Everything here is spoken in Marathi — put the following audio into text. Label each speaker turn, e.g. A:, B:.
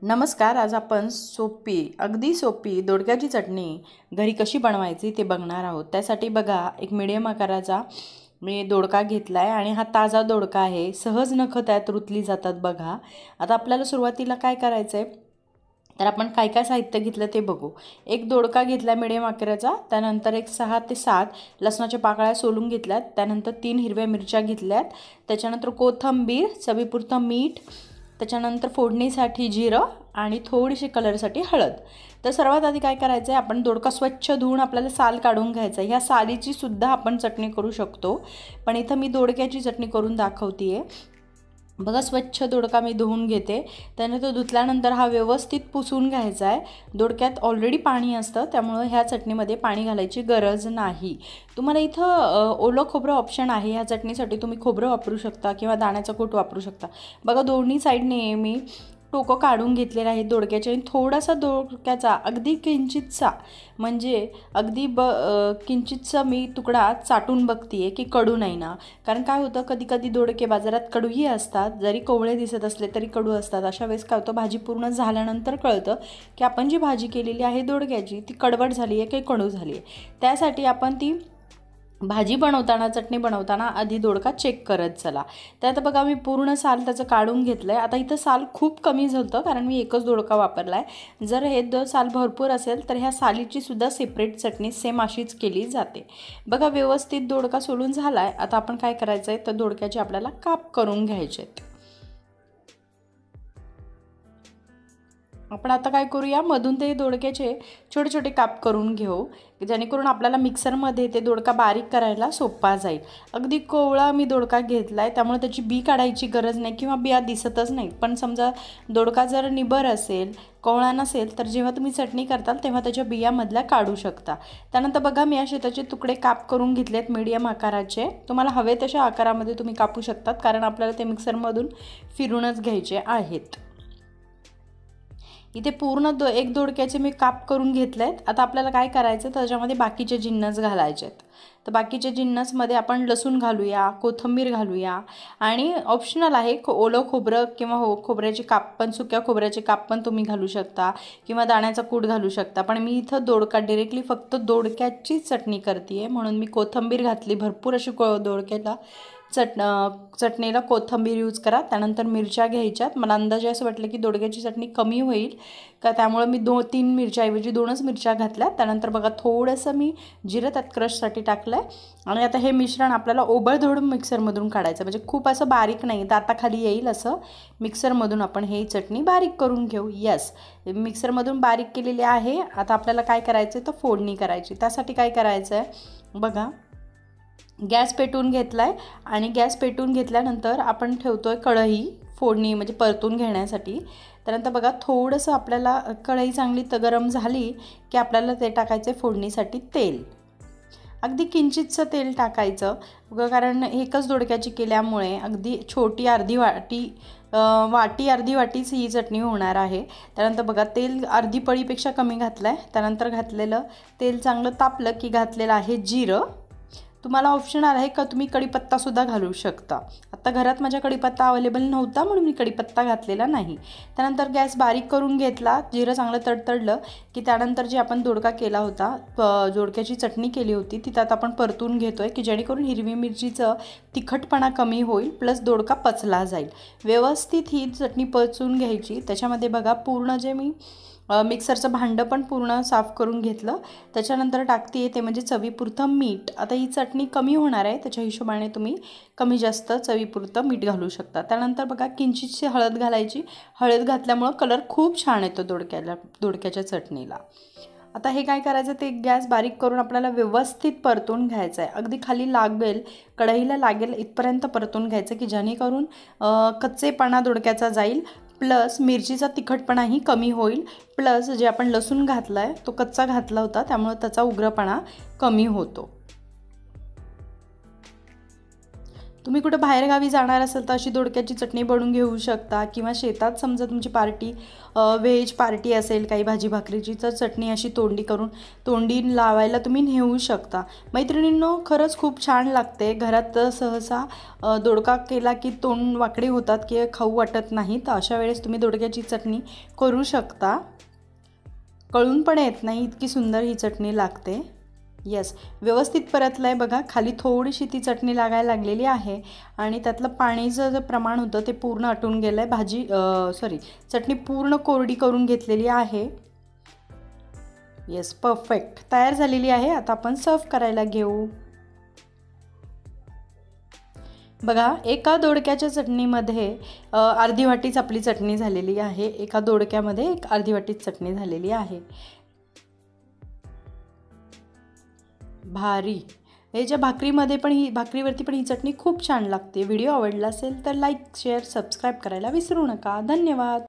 A: नमस्कार. आज आपण अगदी सोपी दोडक्याची चटणी घरी कशी बनवायची ते बघणार आहोत. त्यासाठी बघा, एक मीडियम आकाराचा मी दोडका घेतला आहे आणि हा ताजा दोडका आहे. सहज नखं त्यात रुतली जातात बघा. आता आपल्याला सुरुवातीला काय करायचं आहे, तर आपण काय काय साहित्य घेतलं ते बघू. एक दोडका घेतला मीडियम आकाराचा, त्यानंतर एक 6 ते 7 लसणाच्या पाकळ्या सोलून घेतल्यात, त्यानंतर 3 हिरव्या मिरच्या घेतल्यात, त्याच्यानंतर कोथिंबीर, चवीपुरतं मीठ, त्याच्यानंतर फोडणीसाठी जिरं आणि थोडीशी कलरसाठी हळद. तर सर्वात आधी काय करायचं आहे, आपण दोडका स्वच्छ धुवून आपल्याला साल काढून घ्यायचं आहे. ह्या सालीची सुद्धा आपण चटणी करू शकतो, पण इथं मी दोडक्याची चटणी करून दाखवते आहे. बघा, स्वच्छ दोडका मी धुवून घेते. त्याने तो धुतल्यानंतर हा व्यवस्थित पुसून घ्यायचा आहे. दोडक्यात ऑलरेडी पाणी असतं, त्यामुळं ह्या चटणीमध्ये पाणी घालायची गरज नाही. तुम्हाला इथं ओलं खोबरं ऑप्शन आहे. ह्या चटणीसाठी तुम्ही खोबरं वापरू शकता किंवा दाण्याचा कूट वापरू शकता. बघा, दोन्ही साईडने मी टोकं काढून घेतलेलं आहे दोडक्याचे. आणि थोडासा दोडक्याचा अगदी किंचितचा, म्हणजे अगदी किंचितचा मी तुकडा चाटून बघते आहे की कडू नाही ना. कारण काय होतं, कधी कधी दोडके बाजारात कडूही असतात, जरी कोवळे दिसत असले तरी कडू असतात. अशा वेळेस काय होतं, भाजी पूर्ण झाल्यानंतर कळतं की आपण जी भाजी केलेली आहे दोडक्याची ती कडवट झाली आहे की कडू झाली आहे. त्यासाठी आपण ती भाजी बनवताना, चटणी बनवताना आधी दोडका चेक करत चला. त्यात बघा, मी पूर्ण साल त्याचं काढून घेतलं आहे. आता इथं साल खूप कमी झालं कारण मी एकच दोडका वापरला आहे. जर हे साल भरपूर असेल तर ह्या सालीची सुद्धा सेपरेट चटणी सेम अशीच केली जाते. बघा, व्यवस्थित दोडका सोलून झाला आहे. आता आपण काय करायचं आहे, तर दोडक्याचे आपल्याला काप करून घ्यायचे आहेत. आपण आता काय करूया, मधून ते दोडक्याचे छोटे छोटे काप करून घेऊ, जेणेकरून आपल्याला मिक्सरमध्ये ते दोडका बारीक करायला सोपा जाईल. अगदी कोवळा मी दोडका घेतला आहे, त्यामुळे त्याची बी काढायची गरज नाही किंवा बिया दिसतच नाही. पण समजा दोडका जर निबर असेल, कोवळा नसेल, तर जेव्हा तुम्ही चटणी करताल तेव्हा त्याच्या बियामधल्या काढू शकता. त्यानंतर बघा, मी असे त्याचे तुकडे काप करून घेतलेत मीडियम आकाराचे. तुम्हाला हवे तशा आकारामध्ये तुम्ही कापू शकतात, कारण आपल्याला ते मिक्सरमधून फिरूनच घ्यायचे आहेत. इथे पूर्ण एक दोडक्याचे मी काप करून घेतले आहेत. आता आपल्याला काय करायचं, त्याच्यामध्ये बाकीचे जिन्नस घालायचे आहेत. तर बाकीचे जिन्नसमध्ये आपण लसूण घालूया, कोथिंबीर घालूया, आणि ऑप्शनल आहे ओलं खोबरं किंवा खोबऱ्याचे काप पण, सुक्या खोबऱ्याचे काप पण तुम्ही घालू शकता किंवा दाण्याचा कूट घालू शकता. पण मी इथं डायरेक्टली फक्त दोडक्याची चटणी करते आहे, म्हणून मी कोथिंबीर घातली. भरपूर अशी दोडक्याला चटणीला कोथिंबीर यूज करा. त्यानंतर मिरच्या घ्यायच्यात. मला अंदाजे असं वाटलं की दोडक्याची चटणी कमी होईल का, त्यामुळे मी 2-3 मिरच्याऐवजी 2च मिरच्या घातल्या. त्यानंतर बघा, थोडंसं मी जिरं त्यात क्रशसाठी टाकलं आहे. आणि आता हे मिश्रण आपल्याला ओबळधोडून मिक्सरमधून काढायचं, म्हणजे खूप असं बारीक नाही, दाताखाली येईल असं मिक्सरमधून आपण ही चटणी बारीक करून घेऊ. यस, मिक्सरमधून बारीक केलेली आहे. आता आपल्याला काय करायचं आहे, तर फोडणी करायची. त्यासाठी काय करायचं आहे, बघा, गॅस पेटवून घेतला आहे आणि गॅस पेटवून घेतल्यानंतर आपण ठेवतो आहे कढई फोडणी, म्हणजे परतून घेण्यासाठी. त्यानंतर बघा, थोडंसं आपल्याला कढई चांगली गरम झाली की आपल्याला ते टाकायचं आहे फोडणीसाठी तेल. अगदी किंचितचं तेल टाकायचं, कारण एकच दोडक्याची केल्यामुळे अगदी छोटी अर्धी वाटीच ही चटणी होणार आहे. त्यानंतर बघा, तेल अर्धी पळीपेक्षा कमी घातलं आहे. त्यानंतर घातलेलं तेल चांगलं तापलं की घातलेलं आहे जिरं. तुम्हाला ऑप्शनल आहे का, तुम्ही कढीपत्तासुद्धा घालू शकता. आता घरात माझ्या कढीपत्ता अवेलेबल नव्हता म्हणून मी कढीपत्ता घातलेला नाही. त्यानंतर गॅस बारीक करून घेतला. जिरं चांगलं तडतडलं की त्यानंतर जे आपण दोडका केला होता, दोडक्याची चटणी केली होती, ती त्यात आपण परतून घेतो आहे, की जेणेकरून हिरवी मिरचीचं तिखटपणा कमी होईल, प्लस दोडका पचला जाईल. व्यवस्थित ही चटणी पचवून घ्यायची. त्याच्यामध्ये बघा, पूर्ण जे मी मिक्सरचं भांडं पण पूर्ण साफ करून घेतलं. त्याच्यानंतर टाकते ते म्हणजे चवीपुरतं मीठ. आता ही चटणी कमी होणार आहे, त्याच्या हिशोबाने तुम्ही कमी जास्त चवीपुरतं मीठ घालू शकता. त्यानंतर बघा, किंचितशी हळद घालायची. हळद घातल्यामुळं कलर खूप छान येतो दोडक्याच्या चटणीला. आता हे काय करायचं, ते गॅस बारीक करून आपल्याला व्यवस्थित परतून घ्यायचं आहे. अगदी खाली लागेल, कढईला लागेल इथपर्यंत परतून घ्यायचं, की जेणेकरून कच्चेपणा दोडक्याचा जाईल, प्लस मिरचीचा तिखटपणाही कमी होईल, प्लस जे आपण लसूण घातला आहे तो कच्चा घातला होता, त्यामुळे त्याचा उग्रपणा कमी होतो. तुम्ही कुठं बाहेरगावी जाणार असाल तर अशी दोडक्याची चटणी बनवून घेऊ शकता, किंवा शेतात समजा तुमची पार्टी व्हेज पार्टी असेल काही भाजी भाकरीची, तर चटणी अशी तोंडी लावायला तुम्ही नेऊ शकता. मैत्रिणींनो, खरंच खूप छान लागते. घरात सहसा दोडका केला की तोंड वाकडे होतात की खाऊ वाटत नाही, तर अशा वेळेस तुम्ही दोडक्याची चटणी करू शकता. कळून पण येत नाही, इतकी सुंदर ही चटणी लागते. येस, व्यवस्थित परतलं आहे बघा. खाली थोडीशी ती चटणी लागायला लागलेली आहे आणि त्यातलं पाणीचं जे प्रमाण होतं ते पूर्ण आटून गेलं आहे. चटणी पूर्ण कोरडी करून घेतलेली आहे. येस, परफेक्ट तयार झालेली आहे. आता आपण सर्व करायला घेऊ. बघा, एका दोडक्याच्या चटणीमध्ये अर्धी वाटीच आपली चटणी झालेली आहे. एका दोडक्यामध्ये अर्धी वाटीच चटणी झालेली आहे. भारी. याच्या भाकरीवरती पण ही चटणी खूप छान लागते. व्हिडिओ आवडला असेल तर लाईक, शेअर, सबस्क्राईब करायला विसरू नका. धन्यवाद.